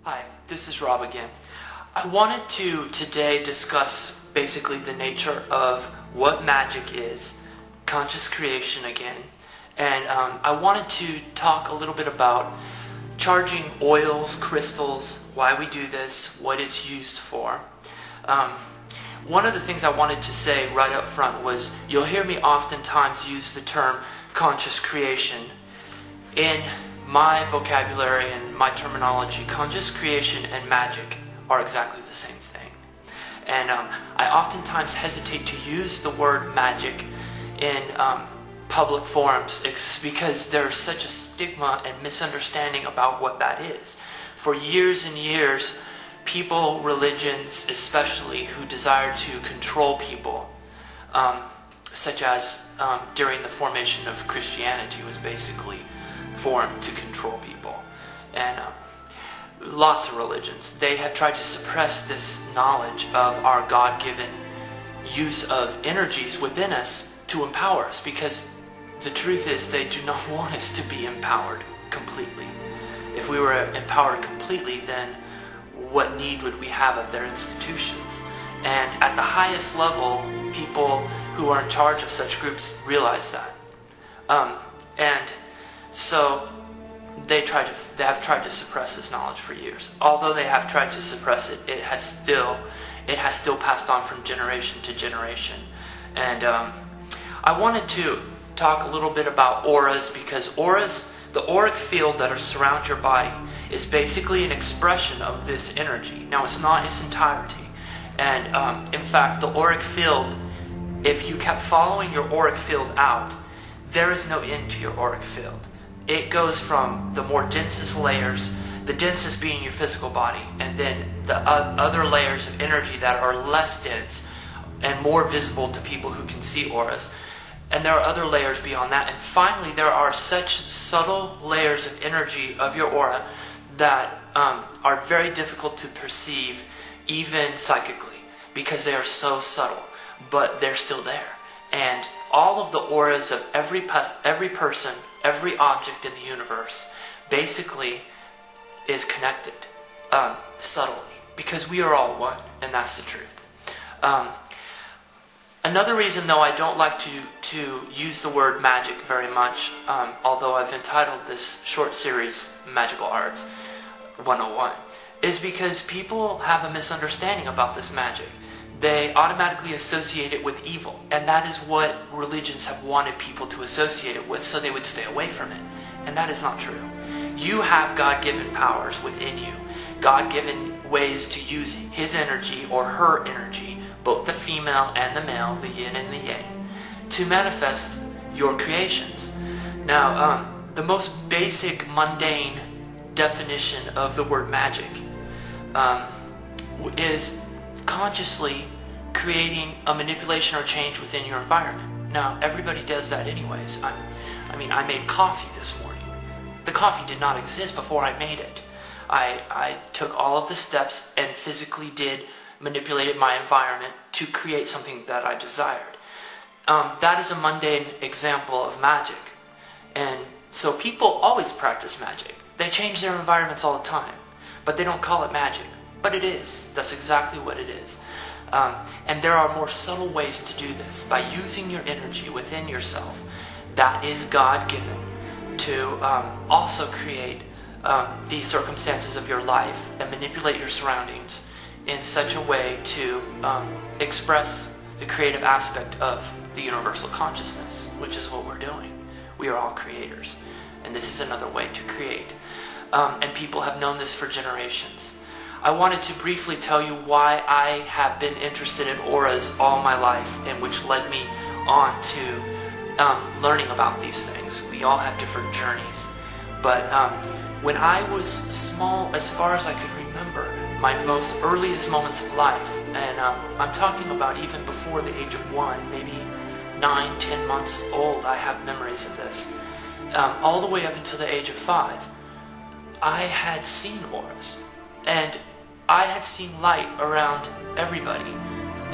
Hi, this is Rob again. I wanted to today discuss basically the nature of what magic is, conscious creation again, and I wanted to talk a little bit about charging oils, crystals, why we do this, what it's used for. One of the things I wanted to say right up front was you'll hear me oftentimes use the term conscious creation. In my vocabulary and my terminology, conscious creation and magic are exactly the same thing. And I oftentimes hesitate to use the word magic in public forums because there's such a stigma and misunderstanding about what that is. For years and years, people, religions especially, who desire to control people, such as during the formation of Christianity, was basically formed to control people. And lots of religions, they have tried to suppress this knowledge of our God-given use of energies within us to empower us, because the truth is they do not want us to be empowered completely. If we were empowered completely, then what need would we have of their institutions? And at the highest level, people who are in charge of such groups realize that. And so they have tried to suppress this knowledge for years. Although they have tried to suppress it, it has still passed on from generation to generation. And I wanted to talk a little bit about auras, because auras, the auric field that surrounds your body, is basically an expression of this energy. Now, it's not its entirety. And in fact, the auric field, if you kept following your auric field out, there is no end to your auric field. It goes from the more densest layers, the densest being your physical body, and then the other layers of energy that are less dense and more visible to people who can see auras. And there are other layers beyond that. And finally, there are such subtle layers of energy of your aura that are very difficult to perceive, even psychically, because they are so subtle, but they're still there. And all of the auras of every person, every object in the universe, basically is connected subtly, because we are all one, and that's the truth. Another reason, though, I don't like to use the word magic very much, although I've entitled this short series Magical Arts 101, is because people have a misunderstanding about this magic. They automatically associate it with evil, and that is what religions have wanted people to associate it with, so they would stay away from it. And that is not true. You have God-given powers within you, God-given ways to use His energy or her energy, both the female and the male, the yin and the yang, to manifest your creations. Now, the most basic, mundane definition of the word magic is consciously creating a manipulation or change within your environment. Now, everybody does that anyways. I made coffee this morning. The coffee did not exist before I made it. I took all of the steps and physically manipulated my environment to create something that I desired. That is a mundane example of magic. And so people always practice magic. They change their environments all the time, but they don't call it magic. But it is. That's exactly what it is. And there are more subtle ways to do this by using your energy within yourself that is God-given to also create the circumstances of your life and manipulate your surroundings in such a way to express the creative aspect of the universal consciousness, which is what we're doing. We are all creators, and this is another way to create. And people have known this for generations. I wanted to briefly tell you why I have been interested in auras all my life, and which led me on to learning about these things. We all have different journeys. But when I was small, as far as I could remember, my most earliest moments of life, and I'm talking about even before the age of 1, maybe 9, 10 months old, I have memories of this. All the way up until the age of 5, I had seen auras. And I had seen light around everybody,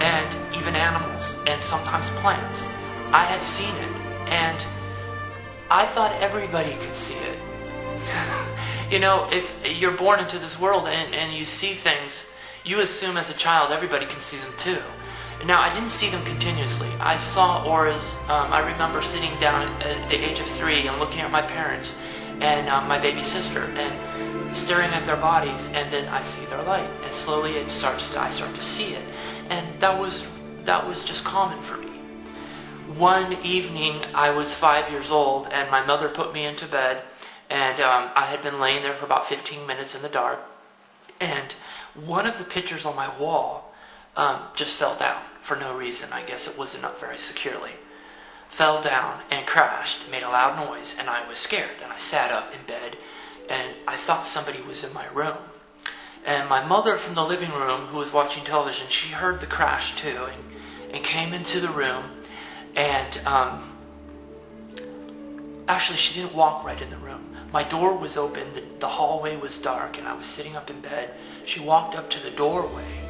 and even animals, and sometimes plants. I had seen it, and I thought everybody could see it. You know, if you're born into this world and you see things, you assume as a child everybody can see them too. Now, I didn't see them continuously. I saw auras. I remember sitting down at the age of 3 and looking at my parents and my baby sister and staring at their bodies, and then I see their light, and slowly I start to see it, and that was just common for me. One evening, I was 5 years old, and my mother put me into bed, and I had been laying there for about 15 minutes in the dark, and one of the pictures on my wall just fell down for no reason. I guess it wasn't up very securely. Fell down and crashed, made a loud noise, and I was scared, and I sat up in bed, and I thought somebody was in my room. And my mother from the living room, who was watching television, she heard the crash too, and came into the room, and actually she didn't walk right in the room. My door was open, the hallway was dark, and I was sitting up in bed. She walked up to the doorway,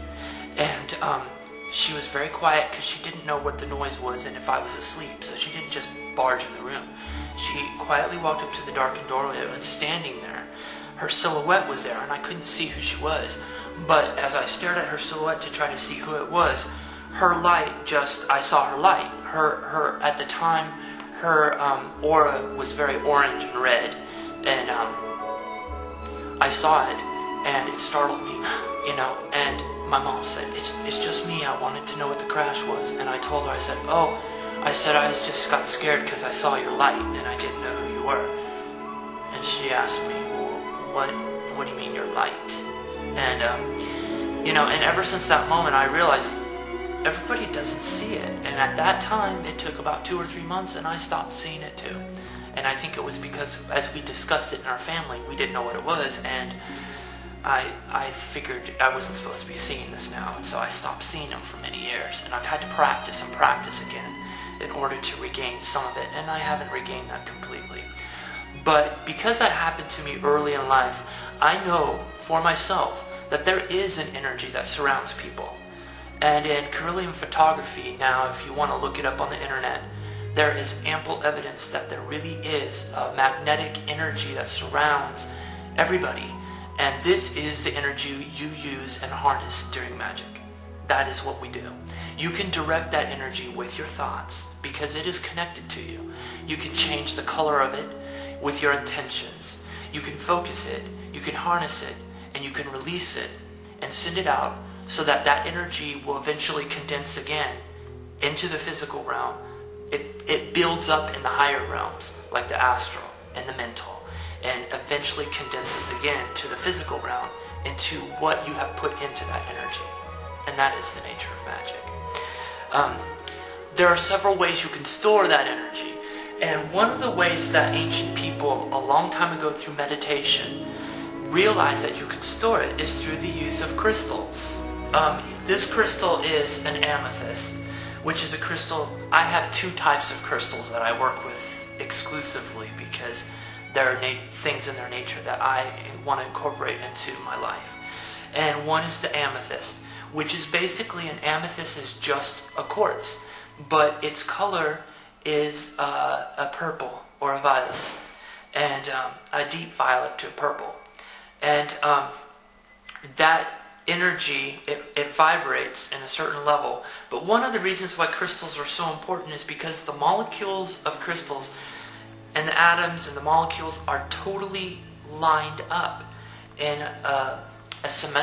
and she was very quiet because she didn't know what the noise was and if I was asleep, so she didn't just barge in the room. She quietly walked up to the darkened doorway, and standing there, her silhouette was there, and I couldn't see who she was. But as I stared at her silhouette to try to see who it was, her light I saw her light. At the time, her aura was very orange and red, and I saw it, and it startled me, you know, and my mom said, it's just me, I wanted to know what the crash was. And I told her, I said, I just got scared because I saw your light, and I didn't know who you were. And she asked me, well, what do you mean your light? And, you know, and ever since that moment, I realized everybody doesn't see it. And at that time, it took about 2 or 3 months, and I stopped seeing it too. And I think it was because, as we discussed it in our family, we didn't know what it was, and I figured I wasn't supposed to be seeing this now, and so I stopped seeing them for many years, and I've had to practice and practice again in order to regain some of it, and I haven't regained that completely. But because that happened to me early in life, I know for myself that there is an energy that surrounds people. And in Carillion photography, now if you want to look it up on the internet, there is ample evidence that there really is a magnetic energy that surrounds everybody. And this is the energy you use and harness during magic. That is what we do. You can direct that energy with your thoughts because it is connected to you. You can change the color of it with your intentions. You can focus it, you can harness it, and you can release it and send it out so that that energy will eventually condense again into the physical realm. It builds up in the higher realms like the astral and the mental, and eventually condenses again to the physical realm into what you have put into that energy. And that is the nature of magic. There are several ways you can store that energy. And one of the ways that ancient people a long time ago through meditation realized that you could store it is through the use of crystals. This crystal is an amethyst, which is a crystal. I have 2 types of crystals that I work with exclusively because there are things in their nature that I want to incorporate into my life. And one is the amethyst, which is basically, an amethyst is just a quartz, but its color is a purple or a violet, and a deep violet to purple. And that energy, it vibrates in a certain level. But one of the reasons why crystals are so important is because the molecules of crystals and the atoms and the molecules are totally lined up in a symmetrical